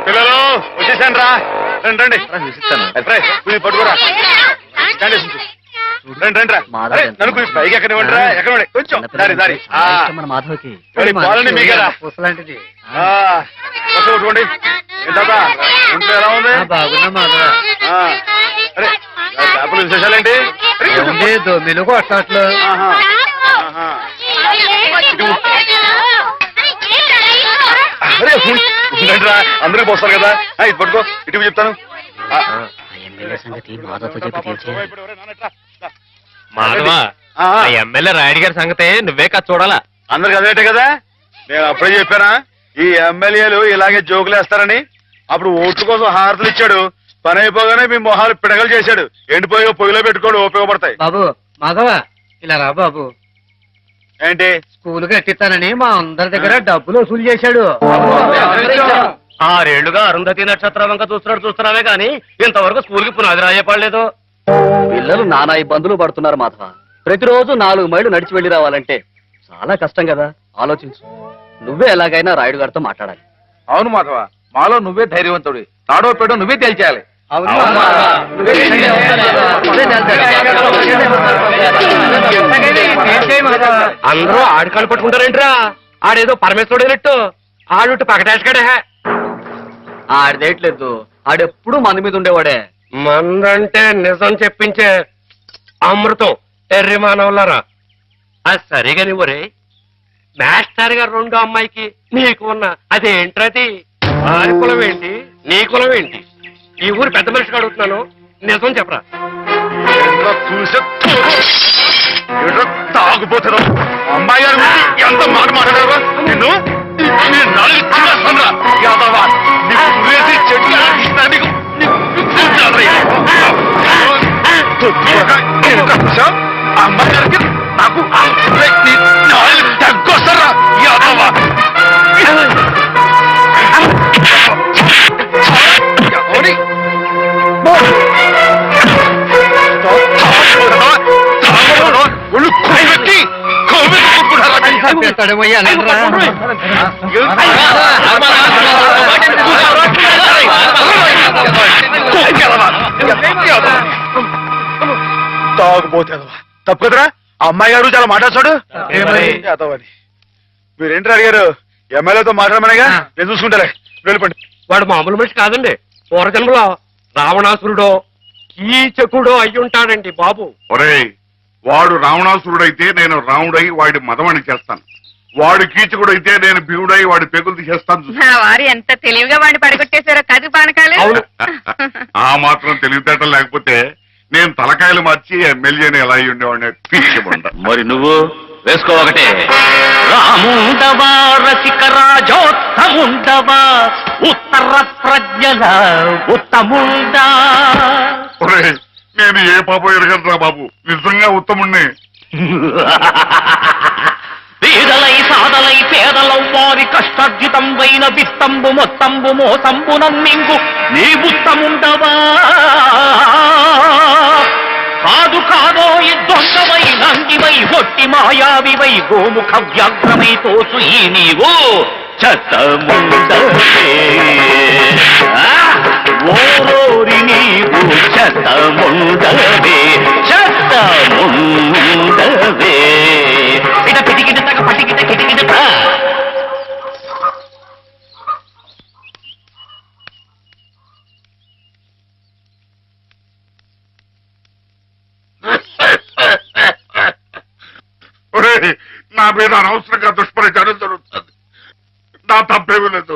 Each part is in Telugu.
పిల్లలు వచ్చేసాను రా రండి రండి పట్టుకోరా రండి రండి రా నన్ను పైకి ఎక్కడ ఇవ్వండి రా ఎక్కడ కొంచెం దారి దారి పాలని మీకేరా పుసలాంటిది కొట్టుకోండి ఏంటా ఇంట్లో ఎలా ఉంది అరే చేపలు విశేషాలేంటి దొమ్మిలు కొట్టట్లు రా అందరూ పోస్తారు కదా ఇది పట్టుకో ఇటు చెప్తాను మాధవా ఎమ్మెల్యే రాయుడు గారి సంగతే నువ్వే కాదు చూడాలా. అందరికి అదేటే కదా నేను అప్పుడే చెప్పానా ఈ ఎమ్మెల్యేలు ఇలాగే జోకులు వేస్తారని. అప్పుడు ఓట్ల కోసం హారతులు ఇచ్చాడు, పని అయిపోగానే మీ మొహాలు పిడగలు చేశాడు. ఎండిపోయి పొయ్యిలో పెట్టుకోడు ఉపయోగపడతాయి. బాబు మాధవా ఇలా రా బాబు. ఏంటి స్కూల్ కట్టిస్తానని మా అందరి దగ్గర డబ్బులు వసూలు చేశాడు. 6 ఏళ్లుగా అరుంధతి నక్షత్రం వంక చూస్తున్నావే గాని ఇంతవరకు స్కూల్ కి పునాది రాయపడలేదు. పిల్లలు నానా ఇబ్బందులు పడుతున్నారు మాధవ. ప్రతిరోజు 4 మైళ్ళు నడిచి వెళ్లి రావాలంటే చాలా కష్టం కదా. ఆలోచించు. నువ్వే ఎలాగైనా రాయుడు గారితో మాట్లాడాలి. అవును మాధవ, మాలో నువ్వే ధైర్యవంతుడు. తాడో పేడో నువ్వే తేల్చేయాలి. అందరూ ఆడికాళ్ళు పట్టుకుంటారేంట్రా? ఆడేదో పరమేశ్వరుడైనట్టు ఆడుట్టు పకటేసుకాడే. ఆడిదేయట్లేదు, ఆడెప్పుడు మంది మీద ఉండేవాడే. మందంటే నిజం చెప్పించే అమృతం ఎర్రి మానవులారా. అది సరిగా నువ్వరే మాస్టర్ గారు 2 అమ్మాయికి నీకు ఉన్న అదేంట్రది? వారి కులం ఏంటి, నీ కులం ఏంటి? ఈ ఊరు పెద్ద మనిషిగా అడుగుతున్నాను, నిజం చెప్పరా. తాగుపోతారు అమ్మాయి గారు ఎంత మాట మాట్లాడారు నిన్ను అమ్మాయి గారికి నాకు తగ్గొస్తారా ఒళ్ళు కొవ్వెక్కి తాగుపోతే తప్పు కదరా. అమ్మాయి గారు చాలా మాట్లాడు. మీరేంటి అడిగారు? ఎమ్మెల్యేతో మాట్లాడమనేగా, నేను చూసుకుంటారే. వెళ్ళిపోండి. వాడు మామూలు మనిషి కాదండి. పూర్వజన్మలో రావణాసురుడో కీచకుడో అయ్యుంటాడండి బాబు. ఒరేయ్, వాడు రావణాసురుడైతే నేను రాముడై వాడి మదమని చేస్తాను. వాడు కీచకుడైతే నేను భీముడై వాడి పెగులు తీసేస్తాను. వారు ఎంత తెలివిగా వాడిని పడగొట్టేశారో కదు పానకాలు. ఆ మాత్రం తెలివితేటలు లేకపోతే నేను తలకాయలు మార్చి ఎమ్మెల్యేని ఎలా అయ్యి ఉండేవాడిని పీల్చకుండా. మరి నువ్వు వేసుకో ఒకటే. రాముండవా రసిక రాజోత్తముండవా ఉత్తర ప్రజ్ఞల ఉత్తముండా. ఒరేయ్, నేను ఏ పాపం ఎరగనరా బాబు, నిజంగా ఉత్తముణ్ణి. పేదలై సాదలై పేదలం వారి కష్టార్జితం వైన విత్తంబు మొత్తంబు మోసంబు నమ్మింగు నీ ఉత్తముండవా. కాదు కాదో దొంగవై నందివై ఒట్టి మాయావివై గోముఖ వ్యాఘ్రమై తోచు ఈ నీవు చెత్తముండవే. ఓరోరి నీవు చెత్తముండవే, చెత్తముండవే. ఇట పిటికిట తగ పటికిట కిటికిట. నా మీద అనవసరంగా దుష్ప్రచారం జరుగుతుంది. నా తప్పేమీ లేదు.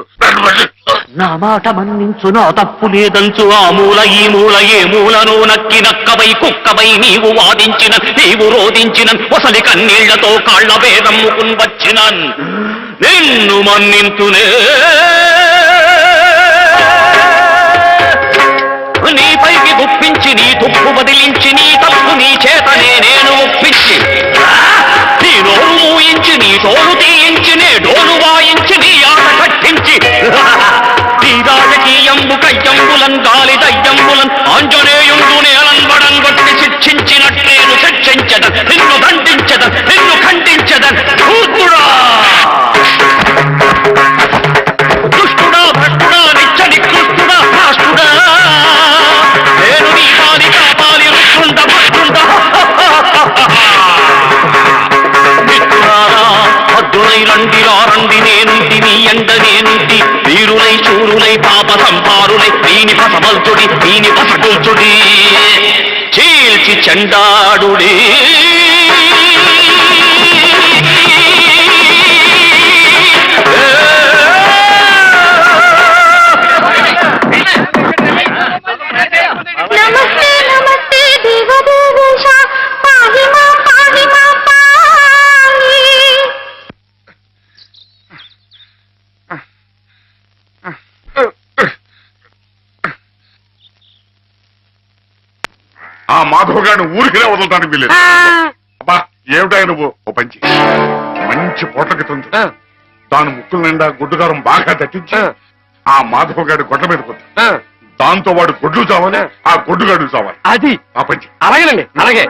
నా మాట మన్నించు, నా తప్పు లేదంచు. ఆ మూల ఈ మూల ఏ మూలను నక్కి నక్కవై కుక్కవై నీవు వాదించిన, నీవు రోధించిన ఒసలి కన్నీళ్లతో కాళ్ల వేదమ్ముకుని వచ్చిన నిన్ను మన్నించునే. నీపైకి గుప్పించి నీ తుప్పు వదిలించి నీ తప్పు నీ చేతనే నేను ఒప్పించి నీ నోరు మూయించి నీ తోలు తీయించి నే డోలు వాయించి నీ ఆట కట్టించి నీ రాజకీయంబు కయ్యంబులన్ గాలి దయ్యంబులన్ ఆంజనేయుండు నేలంబడం కొట్టి శిక్షించినట్టు నేను శిక్షించదన్, నిన్ను దండించదన్, నిన్ను ఖండించదన్. దుష్టుడా భ్రష్టుడా చండాడుడే నమస్తే నమస్తే దేవదేవేశ పాహి మా పాహి. ఆ మాధవ్ గారిని ఊరికినే వదలటానికి వీలేదు. అబ్బా ఏమిటా నువ్వు ఓ పంచి మంచి పోట్లకి తుంది దాని ముక్కుల నిండా గుడ్డుగారం బాగా దట్టించి ఆ మాధవ్ గారి గొడ్ల మీద కొద్ది దాంతో వాడు గొడ్లు చావాలి, ఆ గొడ్డుగాడు చావాలి. అది ఆ పంచి అలాగేనండి, అలాగే.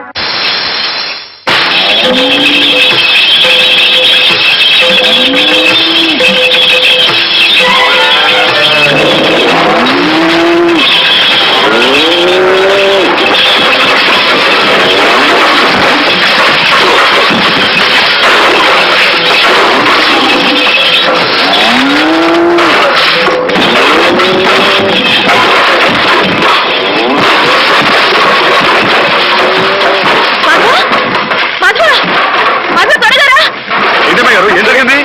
ఏంటమ్మా గారు ఏం జరిగింది?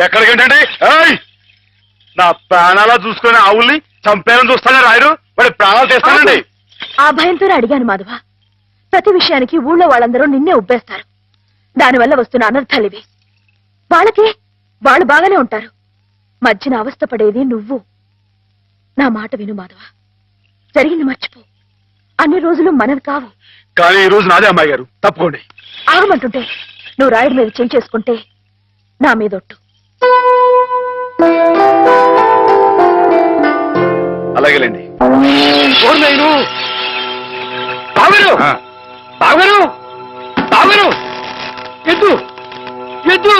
ఎక్కడికేంటండి? నా ప్రాణాలా చూసుకుని ఆవుల్ని చంపేయాలని చూస్తానే రాయరు, వాడి ప్రాణాలు తీస్తానండి. ఆ భయంతోనే అడిగాను మాధవ. ప్రతి విషయానికి ఊళ్ళో వాళ్ళందరూ నిన్నే ఉబ్బేస్తారు. దానివల్ల వస్తున్న అనర్థాలివి. వాళ్ళకి వాళ్ళు బాగానే ఉంటారు, మధ్యన అవస్థ పడేది నువ్వు. నా మాట విను మాధవ, జరిగింది మర్చిపో. అన్ని రోజులు మనవి కావు. కానీ ఈ రోజు నాదే అమ్మాయి గారు, తప్పుకోండి. ఆగమంటుంటే నువ్వు రాయుడి మీద చేయి చేసుకుంటే నా మీదొట్టు. అలాగేలేండి. బావగారు, బావగారు, బావగారు, ఎద్దు ఎద్దు.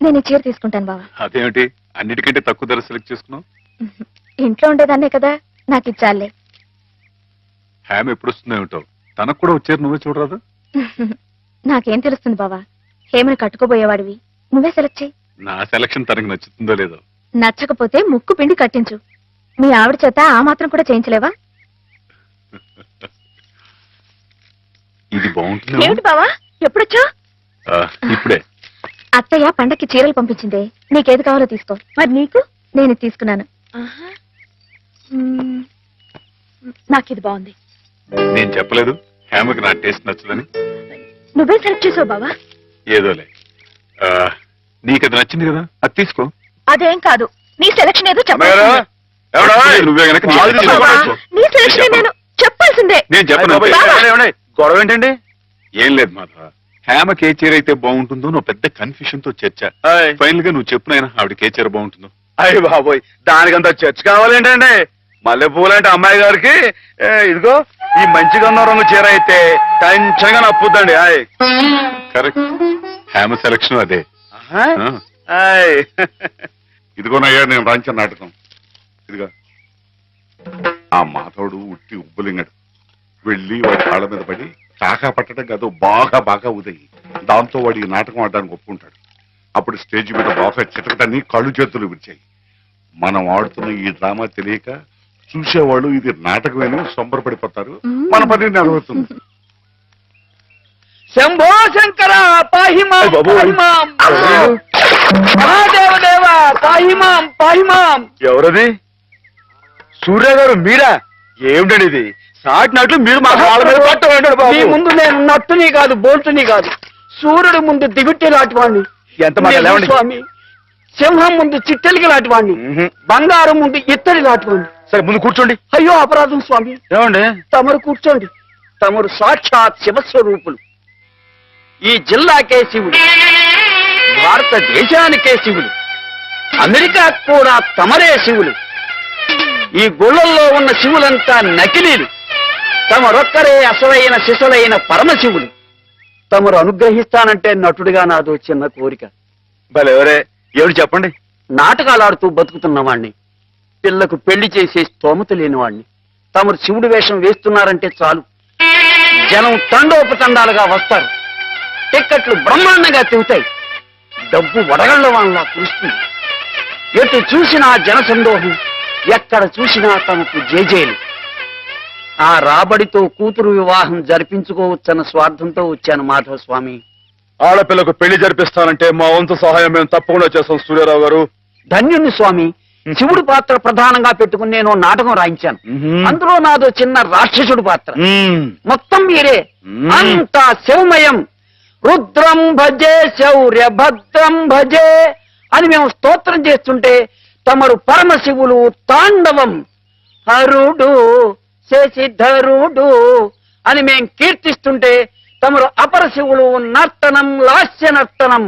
నేను ఈ చీర తీసుకుంటాను బావా. అదేమిటి అన్నిటికంటే తక్కువ ధర సెలెక్ట్ చేసుకున్నావు? ఇంట్లో ఉండేదాన్నే కదా, నాకు ఇచ్చాలే. హ్యామ్ ఎప్పుడు వస్తుందో ఏమిటో, తనకు కూడా వచ్చారు, నువ్వే చూడరాదు? నాకేం తెలుస్తుంది బావా, హేమని కట్టుకోబోయేవాడివి, నువ్వే సెలెక్ట్ చేయి. నా సెలక్షన్ తనకి నచ్చుతుందో లేదో. నచ్చకపోతే ముక్కు పిండి కట్టించు. మీ ఆవిడ చేత ఆ మాత్రం కూడా చేయించలేవా? ఇది బాగుంటుంది. ఏమిటి బావా, ఎప్పుడొచ్చా? ఇప్పుడే. అత్తయ్య పండక్కి చీరలు పంపించిందే, నీకేది కావాలో తీసుకో. మరి నీకు? నేను ఇది తీసుకున్నాను. నాకు ఇది బాగుంది. నేను చెప్పలేదు హ్యామ్కి నా టేస్ట్ నచ్చదని? నువ్వే సెలెక్ట్ చేసావు బావా. ఏదోలే, నీకు అది నచ్చింది కదా, అది తీసుకో. అదేం కాదు, నీ సెలక్షన్ ఏదో అమ్మగారు, చెప్పాల్సిందే. ఎవడో? నువ్వే గనక నీ బావా, చెప్పవచ్చు. నీ సెలక్షన్ నేను చెప్పాల్సిందే. నేను చెప్పను. బావా. గొడవ ఏంటండి? ఏం లేదు మాధవ, హ్యామకి ఏ చీర అయితే బాగుంటుందో నువ్వు పెద్ద కన్ఫ్యూషన్ తో చర్చ. ఫైనల్ గా నువ్వు చెప్పునైనా ఆవిడకి ఏ చీర బాగుంటుందో. అయ్య బాబోయ్, దానికంత చర్చ కావాలేంటండి? మల్లెపూలంటే అమ్మాయి గారికి ఇదిగో ఈ మంచి గంధం రంగు చీర అయితే టెన్షన్ గా నప్పుద్దండి. కరెక్ట్, హ్యామ సెలక్షన్ అదే. ఇదిగోనయ్యా నేను రాంచిన నాటకం. ఇదిగా ఆ మాధవుడు ఉట్టి ఉబ్బులింగడు. వెళ్ళి వాడి కాళ్ళ మీద పడి కాకా పట్టడం కాదు, బాగా బాగా ఉదయి. దాంతో వాడి ఈ నాటకం ఆడడానికి ఒప్పుకుంటాడు. అప్పుడు స్టేజ్ మీద బాగా చిటకటాన్ని కళ్ళు చేతులు విరిచాయి. మనం ఆడుతున్న ఈ డ్రామా తెలియక చూసేవాళ్ళు ఇది నాటకమేని సంబరపడిపోతారు. మన పని నెరవేరుతుంది. శంభో శంకర పాహిమాం పాహిమాం, మహాదేవదేవ పాహిమాం పాహిమాం. ఎవరది? సూర్య గారు మీరా? ఏమిటండి ఇది? సాటినట్లు మీరు మా కాళ్ళ మీద పట్టండి. మీ ముందు నేను నట్టుని కాదు, బోల్టుని కాదు, సూర్యుడు ముందు దిగుట్టి లాంటి వాడిని. ఎంత స్వామి, సింహం ముందు చిట్టెలికి లాంటి వాడిని, బంగారం ముందు ఇత్తడి లాంటి వాడిని. సరే ముందు కూర్చోండి. అయ్యో అపరాధం స్వామి. ఏమండి? తమరు కూర్చోండి. తమరు సాక్షాత్ శివస్వరూపులు. ఈ జిల్లాకే శివుడు, భారతదేశానికే శివుడు, అమెరికా కూడా తమరే శివులు. ఈ గుళ్ళల్లో ఉన్న శివులంతా నకిలీలు, తమరొక్కరే అసలైన శిశులైన పరమశివులు. తమరు అనుగ్రహిస్తానంటే నటుడిగా నాదో చిన్న కోరిక. భలేవరే, ఏమిటి చెప్పండి. నాటకాలు ఆడుతూ బతుకుతున్నవాణ్ణి, పిల్లకు పెళ్లి చేసే స్తోమత లేనివాణ్ణి. తమరు శివుడి వేషం వేస్తున్నారంటే చాలు, జనం తండోపతండాలుగా వస్తారు, టిక్కెట్లు బ్రహ్మాండంగా తిరుగుతాయి, డబ్బు వడగళ్ల వాళ్ళ కురుస్తుంది. ఎటు చూసినా జనసందోహం, ఎక్కడ చూసినా తమకు జేజేలు. ఆ రాబడితో కూతురు వివాహం జరిపించుకోవచ్చన్న స్వార్థంతో వచ్చాను మాధవ స్వామి. ఆడపిల్లకు పెళ్లి జరిపిస్తానంటే మా వంతు సహాయం మేము తప్పకుండా చేస్తాం సూర్యారావు గారు. ధన్యుని స్వామి. శివుడు పాత్ర ప్రధానంగా పెట్టుకుని నేను నాటకం రాయించాను. అందులో నాదో చిన్న రాక్షసుడు పాత్ర. మొత్తం మీరే, అంతా శివమయం. రుద్రం భజే శౌర్య భద్రం భజే అని మేము స్తోత్రం చేస్తుంటే తమరు పరమశివులు తాండవం. హరుడు శశిధరుడు అని మేం కీర్తిస్తుంటే తమరు అపరశివులు నర్తనం, లాస్య నర్తనం.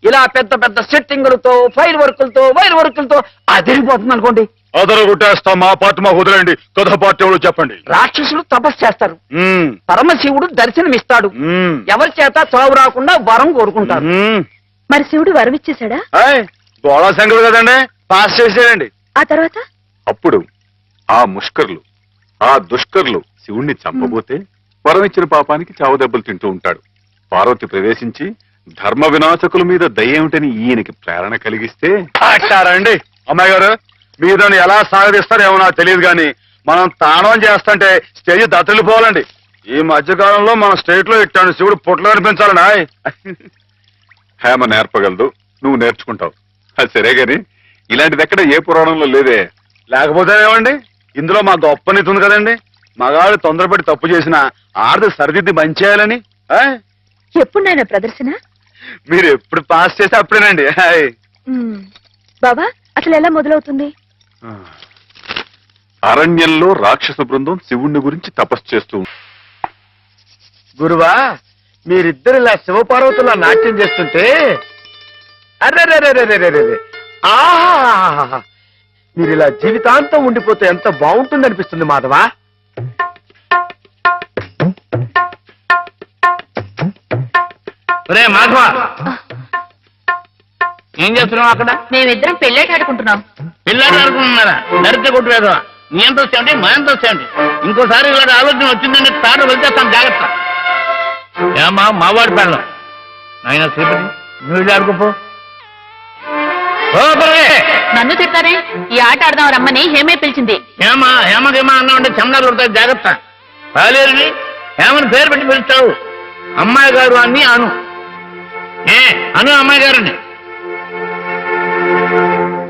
ఇలా పెద్ద పెద్ద సెట్టింగులతో, ఫైర్ వర్కులతో, వైర్ వర్కులతో అదిరిపోతుంది అనుకోండి. అదరు కొట్టేస్తాం. మా పార్టీ మాకు వదిలేండి. కథ పార్టీ ఎవరు చెప్పండి. రాక్షసులు తపస్సు చేస్తారు, పరమశివుడు దర్శనమిస్తాడు, ఎవరి చేత చావు రాకుండా వరం కోరుకుంటారు. మరి శివుడు వరం ఇచ్చేశాడా? గోళా శంకరుడు కదండి, పాస్ చేసేయండి. ఆ తర్వాత అప్పుడు ఆ ముష్కర్లు, ఆ దుష్కర్లు శివుణ్ణి చంపబోతే వరమిచ్చిన పాపానికి చావు దెబ్బలు తింటూ ఉంటాడు. పార్వతి ప్రవేశించి ధర్మ వినాశకుల మీద దయ్యేమిటని ఈయనకి ప్రేరణ కలిగిస్తే. అంటారండి. అమ్మాయి గారు, మీరు దాన్ని ఎలా సాగదీస్తారేమో నాకు తెలియదు కానీ మనం తాండవం చేస్తుంటే స్టేజ్ దత్తలిపోవాలండి. ఈ మధ్యకాలంలో మన స్టేట్ లో ఇట్టాను శివుడు పుట్లో అనిపించాలండి. హేమ నేర్పగలదు, నువ్వు నేర్చుకుంటావు. అది సరే గాని ఇలాంటిది ఎక్కడ ఏ పురాణంలో లేదే. లేకపోతే ఏమండి, ఇందులో మా గొప్ప నీతి ఉంది కదండి. మగాడు తొందరపడి తప్పు చేసిన ఆడది సరిదిద్ది మంచి చేయాలని. ఎప్పుడు నాయన ప్రదర్శన? మీరు ఎప్పుడు పాస్ చేస్తే అప్పుడేనండి. బాబా, అసలు ఎలా మొదలవుతుంది? అరణ్యంలో రాక్షస బృందం శివుణ్ణి గురించి తపస్సు చేస్తూ. గురువా, మీరిద్దరు ఇలా శివపార్వతులా నాట్యం చేస్తుంటే అర్రే ఆహా, మీరు ఇలా జీవితాంతం ఉండిపోతే ఎంత బాగుంటుంది అనిపిస్తుంది మాధవా. రే మాధవ, ఏం చేస్తున్నావు అక్కడ? మేమిద్దరం పెళ్ళేట ఆడుకుంటున్నాం. పిల్లలు అనుకుంటున్నారా? దరిద్ర కొట్టువేదా? నీ ఎంత వచ్చాయండి, మా ఎంత వచ్చాయండి? ఇంకోసారి ఇలాంటి ఆలోచన వచ్చిందంటే తాను వెళ్తేస్తాను, జాగ్రత్త. ఏమా మావాడి పెళ్ళం ఆయన శ్రీపతి, నువ్వు ఆడుకోపో. నన్ను తిడతారే? ఈ ఆట ఆడదాం రమ్మని హేమే పిలిచింది. ఏమా హేమకేమా అన్నా ఉంటే చందాలు కొడతాయి, జాగ్రత్త. బాలేరుని హేమని పేరు పెట్టి పిలుస్తావు. అమ్మాయి గారు అని అను. అను అమ్మాయి గారిని.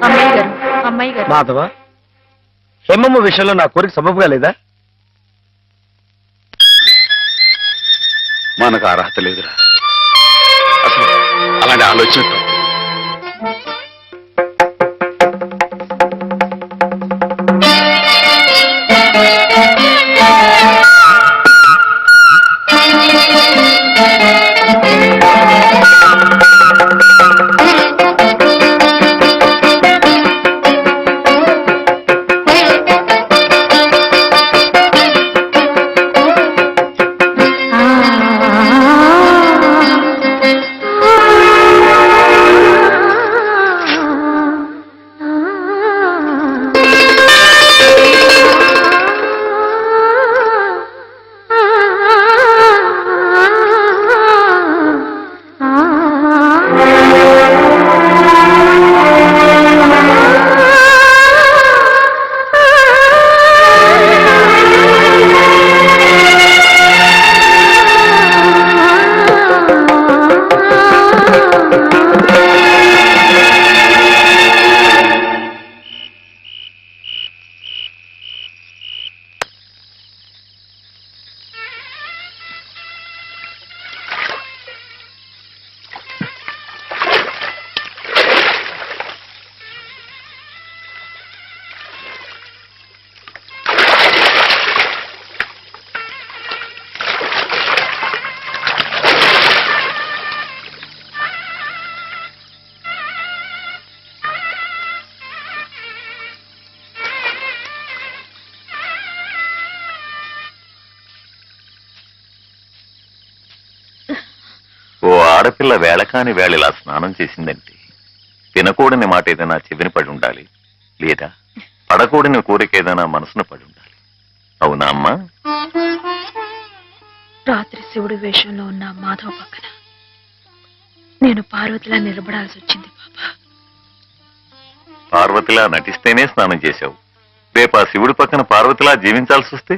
అమ్మాయి గారు, అమ్మాయి గారు. మాధవ, హేమమ్మ విషయంలో నా కోరిక సబబుగా లేదా? మనకు అర్హత లేదురా. అసలు అలాంటి ఆలోచన తప్పు. ఓ ఆడపిల్ల వేళకాని వేళలా స్నానం చేసిందంటే తినకూడని మాట ఏదైనా చెవిని పడి ఉండాలి, లేదా పడకూడని కోరిక ఏదైనా మనసును పడి ఉండాలి. అవునా అమ్మా? రాత్రి శివుడి వేషంలో ఉన్న మాధవ్ పక్కన నేను పార్వతిలా నిలబడాల్సి వచ్చింది బాబా. పార్వతిలా నటిస్తేనే స్నానం చేశావు. రేపు ఆ శివుడి పక్కన పార్వతిలా జీవించాల్సి వస్తే?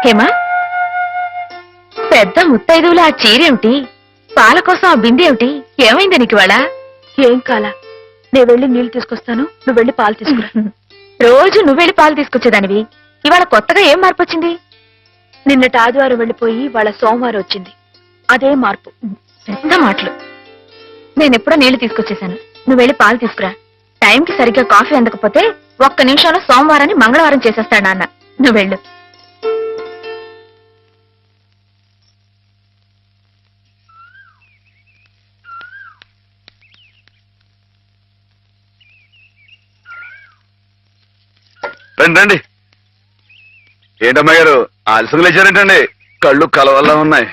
హేమా, పెద్ద ముత్తైదువులు ఆ చీరేమిటి? పాల కోసం ఆ బిందె ఏమైంది నీకు ఇవాళ? ఏం కాలా, నేను వెళ్ళి నీళ్లు తీసుకొస్తాను, నువ్వు వెళ్ళి పాలు తీసుకురా. రోజు నువ్వు వెళ్ళి పాలు తీసుకొచ్చేదానివి, ఇవాళ కొత్తగా ఏం మార్పు వచ్చింది? నిన్నటి ఆదివారం వెళ్ళిపోయి వాళ్ళ సోమవారం వచ్చింది, అదే మార్పు. పెద్ద మాటలు. నేనెప్పుడో నీళ్లు తీసుకొచ్చేశాను, నువ్వు వెళ్ళి పాలు తీసుకురా. టైంకి సరిగ్గా కాఫీ అందకపోతే ఒక్క నిమిషంలో సోమవారాన్ని మంగళవారం చేసేస్తాడు నాన్న. నువ్వు వెళ్ళు. రండి రండి. ఏంటమ్మా గారు ఆలస్యం లేచారేంటండి? కళ్ళు కలవల్లా ఉన్నాయి.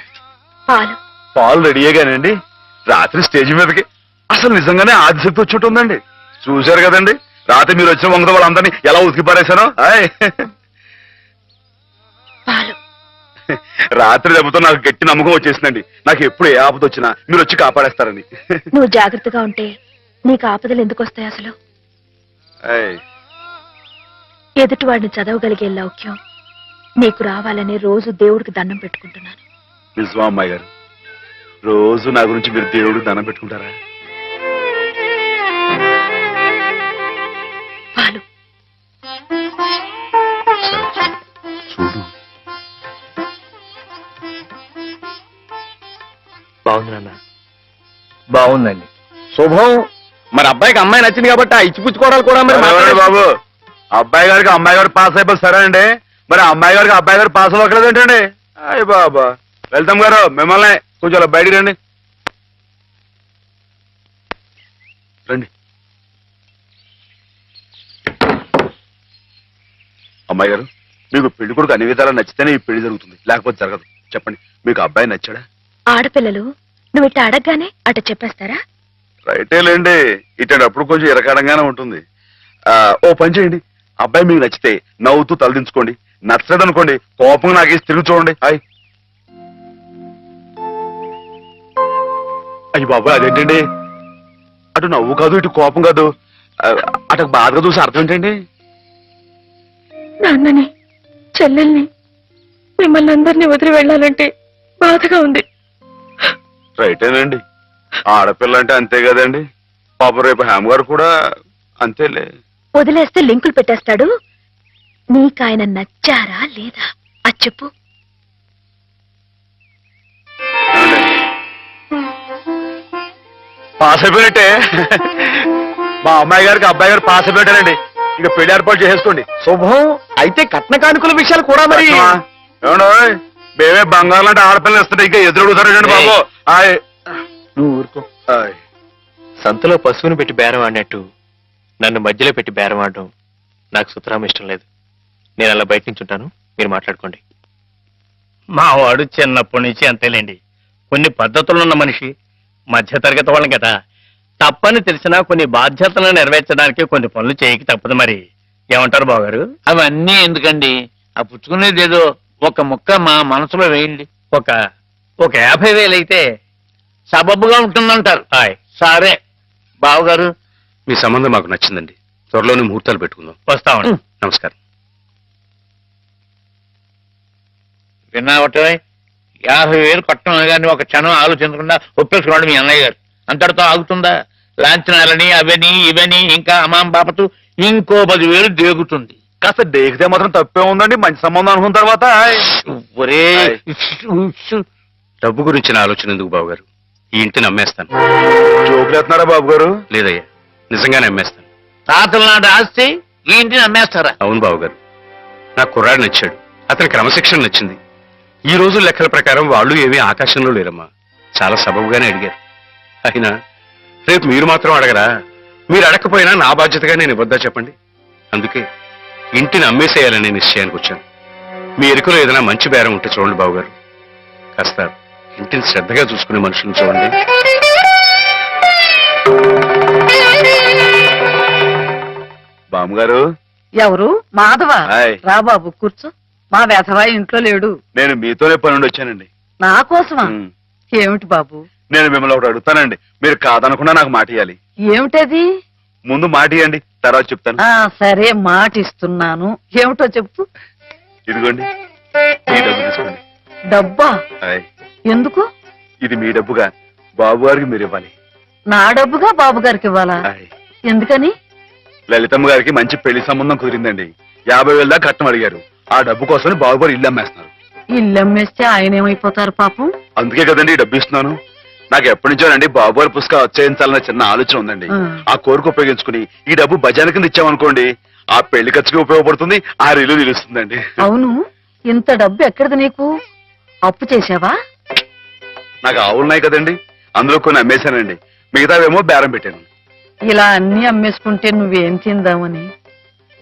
పాలు పాలు రెడీయేగానండి. రాత్రి స్టేజ్ మీదకి అసలు నిజంగానే ఆదిశక్తి వచ్చి ఉందండి. చూశారు కదండి రాత్రి మీరు వచ్చిన వంగతో వాళ్ళందరినీ ఎలా ఉతికి పారేశానో. పాలు రాత్రి దెబ్బతో నాకు గట్టి నమ్మకం వచ్చేసిందండి. నాకు ఎప్పుడు ఏ ఆపద వచ్చినా మీరు వచ్చి కాపాడేస్తారని. నువ్వు జాగ్రత్తగా ఉంటే నీకు ఆపదలు ఎందుకు వస్తాయి అసలు? ఎదుటివాడిని చదవగలిగే లౌక్యం నీకు రావాలని రోజు దేవుడికి దండం పెట్టుకుంటున్నాను. నిజమా అమ్మాయి గారు? రోజు నా గురించి మీరు దేవుడికి దండం పెట్టుకుంటారా? పాలు చూడు. బాగుంది నాన్న, బాగుందండి. శుభం మరి అబ్బాయికి అమ్మాయి నచ్చింది కాబట్టి ఆ ఇచ్చిపుచ్చుకోవడాలు కూడా మరి ఎవరండి బాబు అబ్బాయి గారికి అమ్మాయి గారు పాస్ అయిపోయి సరే అండి మరి అమ్మాయి గారికి అబ్బాయి గారు పాస్ అవ్వట్లేదు ఏంటండి అయ్య బాబా వెళ్తాం గారు మిమ్మల్ని కొంచెం అలా బయటికి రండి రండి అమ్మాయి గారు మీకు పెళ్లి కొడుకు అన్ని విధాలా నచ్చితేనే ఈ పెళ్లి జరుగుతుంది లేకపోతే జరగదు చెప్పండి మీకు అబ్బాయి నచ్చాడా ఆడపిల్లలు నువ్వు ఇట్ట అడగగానే అట చెప్పేస్తారా? రైటే లేండి ఇటప్పుడు కొంచెం ఇరకాడంగానే ఉంటుంది ఓ పని చేయండి అబ్బాయి మీకు నచ్చితే నవ్వుతూ తలదించుకోండి నచ్చలేదు అనుకోండి కోపంగా నాకేసి తిరిగి చూడండి అయ్యి బాబాయ్ అదేంటండి అటు నవ్వు కాదు ఇటు కోపం కాదు అటు బాధగా చూసి అర్థం ఏంటండి? నాన్నని చెల్లెల్ని మిమ్మల్ని అందరినీ వదిలి వెళ్ళాలంటే బాధగా ఉంది. రైటేనండి ఆడపిల్ల అంటే అంతే కదండి పాప రేపు హేమ గారు కూడా అంతేలే. వదిలేస్తే లింకులు పెట్టేస్తాడు. నీకాయన నచ్చారా లేదా అది చెప్పు. పాస్ అయిపోయినట్టే మా అమ్మాయి గారికి అబ్బాయి గారు పాస్ అయిపోయారండి ఇక పెళ్లి ఏర్పాటు చేసేసుకోండి. శుభం. అయితే కట్న కానుకల విషయాలు కూడా మరి ఏమండో మేమే బంగారం లాంటి ఆడపిల్లలు ఇస్తుంటే ఇంకా ఎదురుగుతారండి బాబు. నువ్వు ఊరుకో. సంతలో పశువుని పెట్టి బేరం ఆడినట్టు నన్ను మధ్యలో పెట్టి బేరం ఆడడం నాకు సుతరాం ఇష్టం లేదు. నేను అలా బయట నుంచి ఉంటాను, మీరు మాట్లాడుకోండి. మా వాడు చిన్నప్పటి నుంచి అంతేలేండి. కొన్ని పద్ధతులున్న మనిషి, మధ్యతరగతి వాళ్ళం కదా. తప్పని తెలిసినా కొన్ని బాధ్యతలను నెరవేర్చడానికి కొన్ని పనులు చేయక తప్పదు. మరి ఏమంటారు బావగారు? అవన్నీ ఎందుకండి, ఆ పుచ్చుకునేది ఏదో ఒక ముక్క మా మనసులో వేయండి. ఒక 50,000 అయితే సబబుగా ఉంటుందంటారు. సరే బావగారు, మీ సంబంధం మాకు నచ్చిందండి. త్వరలోనే ముహూర్తాలు పెట్టుకుందాం. వస్తామండి. నమస్కారం. విన్నావటే 50,000 కట్టం కానీ ఒక క్షణం ఆలోచించకుండా ఒప్పేసుకున్నాడు మీ అన్నయ్య గారు. అంతటితో ఆగుతుందా? లాంఛనాలని అవని ఇవని ఇంకా అమాం బాపతు ఇంకో 10,000 దేగుతుంది. కాస్త దేగితే మాత్రం తప్పే ఉందండి. మంచి సంబంధం అనుకున్న తర్వాత ఒరే డబ్బు గురించిన ఆలోచన ఎందుకు బాబు గారు? ఈ ఇంటిని అమ్మేస్తాను. జోకులు ఎత్తున్నారా బాబు గారు? లేదయ్యా, నిజంగానే అమ్మేస్తాను. తాతల నాటి ఆస్తి ఈ ఇంటిని అమ్మేస్తారా? అవును బాబు గారు, నాకు కుర్రాడు నచ్చాడు, అతని క్రమశిక్షణ నచ్చింది. ఈ రోజు లెక్కల ప్రకారం వాళ్ళు ఏమీ ఆకాశంలో లేరమ్మా, చాలా సబబుగానే అడిగారు. అయినా రేపు మీరు మాత్రం అడగరా? మీరు అడగకపోయినా నా బాధ్యతగా నేను ఇవ్వద్దా చెప్పండి? అందుకే ఇంటిని అమ్మేసేయాలనే నిశ్చయానికి వచ్చాను. మీ ఎరుకలో ఏదైనా మంచి బేరం ఉంటే చూడండి బాబుగారు. కాస్త ఇంటిని శ్రద్ధగా చూసుకునే మనుషులను చూడండి. బామ్మగారు. ఎవరు? మాధవ. హాయ్. రా బాబు కూర్చో. మా వెధవా ఇంట్లో లేడు. నేను మీతోనే పని నుండి వచ్చానండి. నా కోసమా? ఉమ్. ఏమిటి బాబు? నేను మిమ్మల్ని ఒకటి అడుగుతానండి, మీరు కాదనకుండా నాకు మాట ఇవ్వాలి. ఏమిటది? ముందు మాట ఇవ్వండి, తర్వాత చెప్తాను. సరే మాట ఇస్తున్నాను. ఏమిటో చెప్పు. ఇదిగోండి ఈ డబ్బు తీసుకోండి. డబ్బా? హాయ్. ఎందుకు? ఇది మీ డబ్బుగా బాబు గారికి మీరు ఇవ్వాలి. నా డబ్బుగా బాబు గారికి ఇవ్వాలా? హాయ్. ఎందుకని? లలితమ్మ గారికి మంచి పెళ్లి సంబంధం కుదిరిందండి. 50,000 దాకా కట్నం అడిగారు. ఆ డబ్బు కోసం బాబు గారు ఇల్లు అమ్మేస్తున్నారు. ఇల్లు అమ్మేస్తే ఆయన ఏమైపోతారు పాపం? అందుకే కదండి ఈ డబ్బు ఇస్తున్నాను. నాకు ఎప్పటి నుంచోనండి బాబు గారి పుస్తకం వచ్చేయించాలన్న చిన్న ఆలోచన ఉందండి. ఆ కోరిక ఉపయోగించుకుని ఈ డబ్బు బజార్ కింద ఇచ్చామనుకోండి, ఆ పెళ్లి ఖర్చుకి ఉపయోగపడుతుంది, ఆ ఇల్లు నిలుస్తుందండి. అవును, ఇంత డబ్బు ఎక్కడిది నీకు? అప్పు చేశావా? నాకు ఆవులున్నాయి కదండి, అందులో కొన్ని అమ్మేశానండి. మిగతావేమో బేరం పెట్టాను. ఇలా అన్ని అమ్మేసుకుంటే నువ్వేం తిందామని.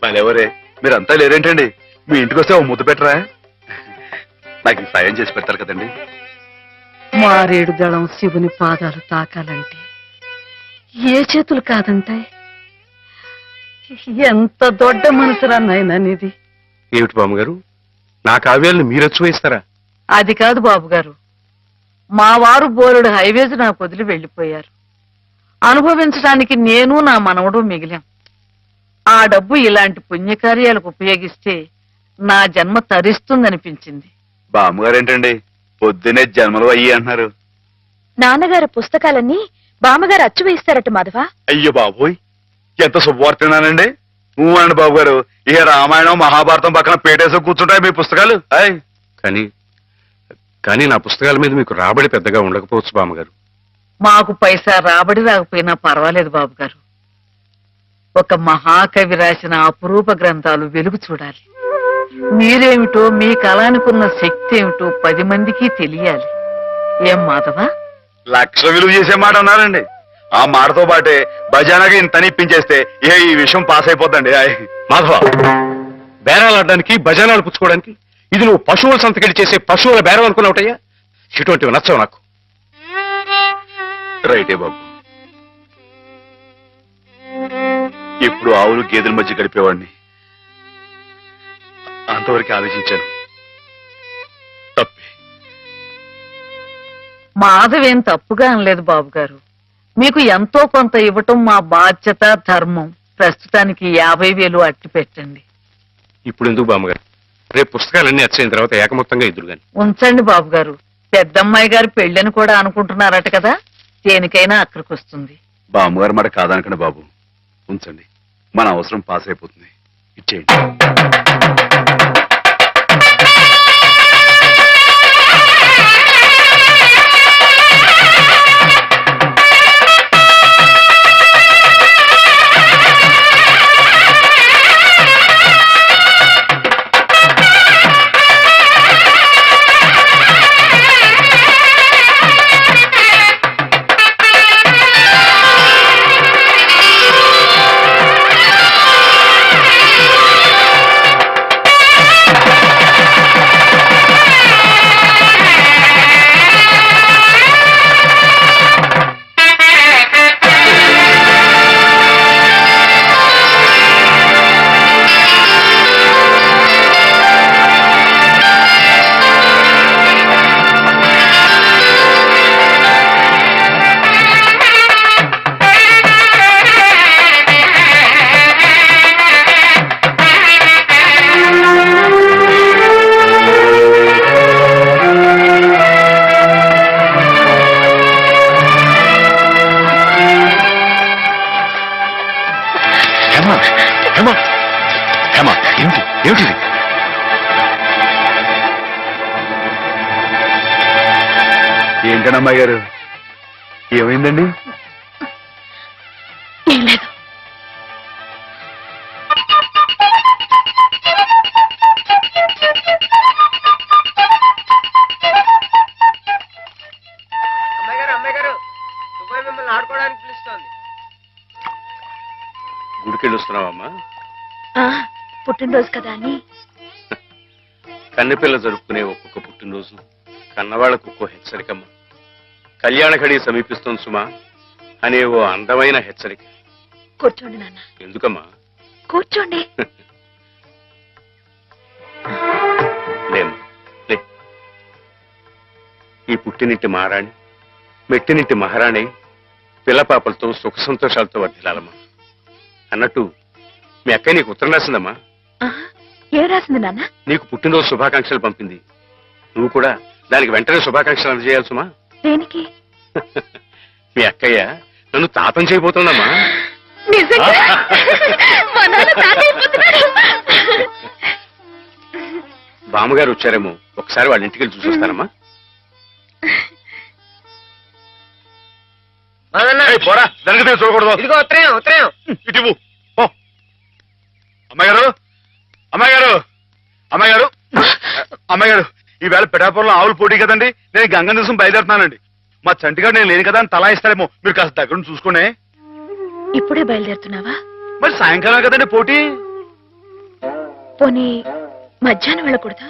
మళ్ళెవరే మీరంతా లేరేంటండి? మీ ఇంటికి వస్తే ఓ ముద్దు పెట్టరా? నాకు ఈ సాయం చేసి పెడతారు కదండి. మారేడు దళం శివుని పాదాలు తాకాలంటే ఏ చేతులు కాదంటాయి? ఎంత దొడ్డ మనసురా నాయనా నీది. ఏమిటి బామ్మగారు, నా కావ్యాలను మీరొచ్చు వేస్తారా? అది కాదు బాబు గారు, మా వారు బోరుడు హైవేస్ నాకు వదిలి వెళ్లిపోయారు. అనుభవించడానికి నేను నా మనవడు మిగిలాం. ఆ డబ్బు ఇలాంటి పుణ్యకార్యాలకు ఉపయోగిస్తే నా జన్మ తరిస్తుందనిపించింది. బామ్మగారు ఏంటండి పొద్దునే జన్మలు అయ్యి అంటున్నారు? నాన్నగారు పుస్తకాలన్నీ బామ్మగారు అచ్చు వేయిస్తారట మాధవ. అయ్యో బాబోయ్, ఎంత శుభవార్తేనానండి. అనండి బాబు గారు, ఇక రామాయణం మహాభారతం పక్కన పేటేసో కూర్చుంటాయి మీ పుస్తకాలు. కానీ నా పుస్తకాల మీద మీకు రాబడి పెద్దగా ఉండకపోవచ్చు బామ్మగారు. మాకు పైసా రాబడి రాకపోయినా పర్వాలేదు బాబు గారు. ఒక మహాకవి రాసిన అపురూప గ్రంథాలు వెలుగు చూడాలి. మీరేమిటో మీ కళానికున్న శక్తి ఏమిటో 10 మందికి తెలియాలి. ఏం మాధవ? లక్ష విలువ చేసే మాట అన్నారండి. ఆ మాటతో పాటే భజానాగా ఇంత ఇప్పించేస్తే ఈ విషయం పాస్ అయిపోద్దండి. మాధవ, బేరాలు ఆడడానికి భజనాలు పుచ్చుకోవడానికి ఇది నువ్వు పశువుల సంతకెళ్ళి చేసే పశువుల బేరం అనుకున్నావుటయ్యా. ఇటువంటివి నచ్చవు నాకు. రైటే బాబు. ఎప్పుడు ఆవులు గేదెల మధ్య గడిపేవాడిని. అంతవరకు ఆలోచించాను. తప్పే. మాధవేం తప్పుగా అనలేదు బాబు గారు. మీకు ఎంతో కొంత ఇవ్వటం మా బాధ్యత, ధర్మం. ప్రస్తుతానికి 50,000 అట్టి పెట్టండి. ఇప్పుడు ఎందుకు బామ్మగారు? రేపు పుస్తకాలన్నీ వచ్చైన తర్వాత ఏకమొత్తంగా ఇద్దరు గాని ఉంచండి బాబు గారు. పెద్దమ్మాయి గారు పెళ్ళని కూడా అనుకుంటున్నారట కదా, దేనికైనా అక్కడికి వస్తుంది. బామ్మగారు మాట కాదనకండి బాబు. ఉంచండి, మన అవసరం పాస్ అయిపోతుంది. ఇచ్చేయండి. ఏమిటిది? ఏంటండి అమ్మాయి గారు, ఏమైందండి? ఏం లేదు. మిమ్మల్ని ఆడుకోవడానికి పిలుస్తోంది. గుడికెళ్ళి వస్తున్నావమ్మా? పుట్టినరోజు కదా అని. కన్నెపిల్ల జరుపుకునే ఒక్కొక్క పుట్టినరోజు కన్నవాళ్లకు ఒక్కో హెచ్చరికమ్మ. కళ్యాణ ఘడి సమీపిస్తోంది సుమా అనే ఓ అందమైన హెచ్చరిక. కూర్చోండి నాన్న. ఎందుకమ్మా? కూర్చోండి. లే. ఈ పుట్టినింటి మహారాణి, మెట్టినింటి మహారాణి పిల్లపాపలతో సుఖ సంతోషాలతో వర్ధిల్లాలమ్మా. అన్నట్టు మీ అక్కయ్య నీకు ఉత్తరం రాసిందమ్మా. ఏం రాసింది నాన్న? నీకు పుట్టినరోజు శుభాకాంక్షలు పంపింది. నువ్వు కూడా దానికి వెంటనే శుభాకాంక్షలు అందజేయాలి సుమా. దేనికి? మీ అక్కయ్య నన్ను తాతం చేయబోతుందమ్మా. బామ్మగారు వచ్చారేమో, ఒకసారి వాళ్ళ ఇంటికి వెళ్ళి చూసొస్తానమ్మా. పోరా, జరుగుతుంది చూడకూడదు. ఇదిగో ఉత్తరం, ఉత్తరం ఇటు. అమ్మాయి గారు, అమ్మాయి గారు, అమ్మాయి గారు, అమ్మాయి గారు, ఈవేళ పిఠాపురంలో ఆవులు పోటీ కదండి. నేను గంగ దివసం బయలుదేరుతున్నానండి. మా చంటిగాడు నేను లేని కదా అని తలా ఇస్తారేమో, మీరు కాస్త దగ్గర చూసుకోండి. ఇప్పుడే బయలుదేరుతున్నావా? మరి సాయంకాలం కదండి పోటీ. పోనీ మధ్యాహ్నం వెళ్ళకూడదా?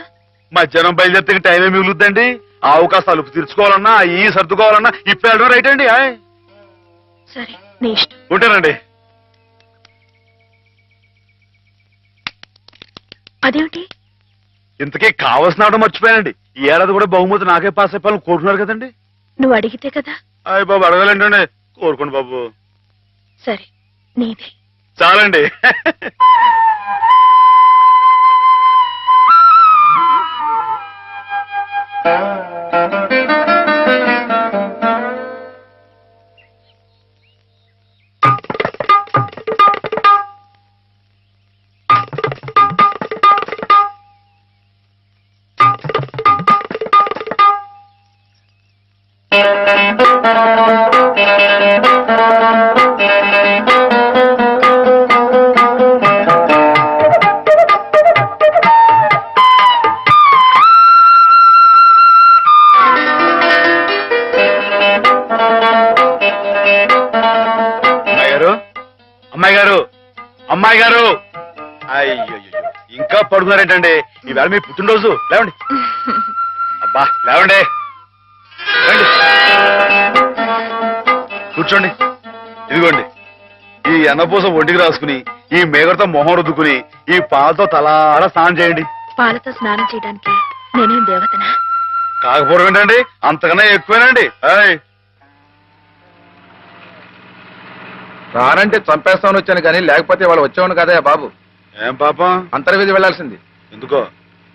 మధ్యాహ్నం బయలుదేరితే టైం ఏమి మిగులుద్దండి. ఆవు కాస్త అలుపు తీర్చుకోవాలన్నా, ఈ సర్దుకోవాలన్నా ఇప్పుడు వెళ్ళడం రైట్ అండి. సరే, నీ ఇష్టం. ఉంటానండి. అదేమిటి? ఇంతకీ కావాల్సిన ఆవిడ మర్చిపోయానండి. ఈ ఏడాది కూడా బహుమతి నాకే పాస్ అయిపోవాలని కోరుకున్నారు కదండి. నువ్వు అడిగితే కదా. అయ్య బాబు, అడగాలండి. కోరుకోండి బాబు. సరే, నీదే. చాలండి. అమ్మాయి గారు అమ్మాయి గారు అయ్యో ఇంకా పడుకున్నారేంటండి ఈవేళ మీ పుట్టినరోజు లేవండి అబ్బా లేవండి రండి. కూర్చోండి ఇదిగోండి ఈ అన్నపూస ఒంటికి రాసుకుని ఈ మేగడతో మొహం రుద్దుకుని ఈ పాలతో తలారా స్నానం చేయండి. పాలతో స్నానం చేయడానికి నేనేం దేవతనా? కాకపోవడం ఏంటండి అంతకన్నా ఎక్కువేనండి. రానంటే చంపేస్తామని వచ్చాను కానీ లేకపోతే వాళ్ళు వచ్చేవాడు కదా బాబు. ఏం పాపం? అంతర్వేది వెళ్లాల్సింది. ఎందుకో?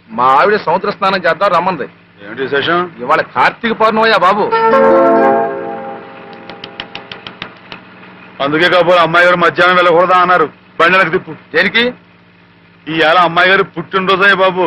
మా ఆవిడ సముద్ర స్నానం చేద్దాం రమ్మంది. ఏమిటి విశేషం? ఇవాళ కార్తీక పౌర్ణమయ్యా బాబు. అందుకే కాబోలు అమ్మాయి గారు మధ్యాహ్నం వెళ్ళకూడదా అన్నారు. బండి వెనక్కి తిప్పు. దేనికి? ఈ ఏళ అమ్మాయి గారు పుట్టినరోజే బాబు.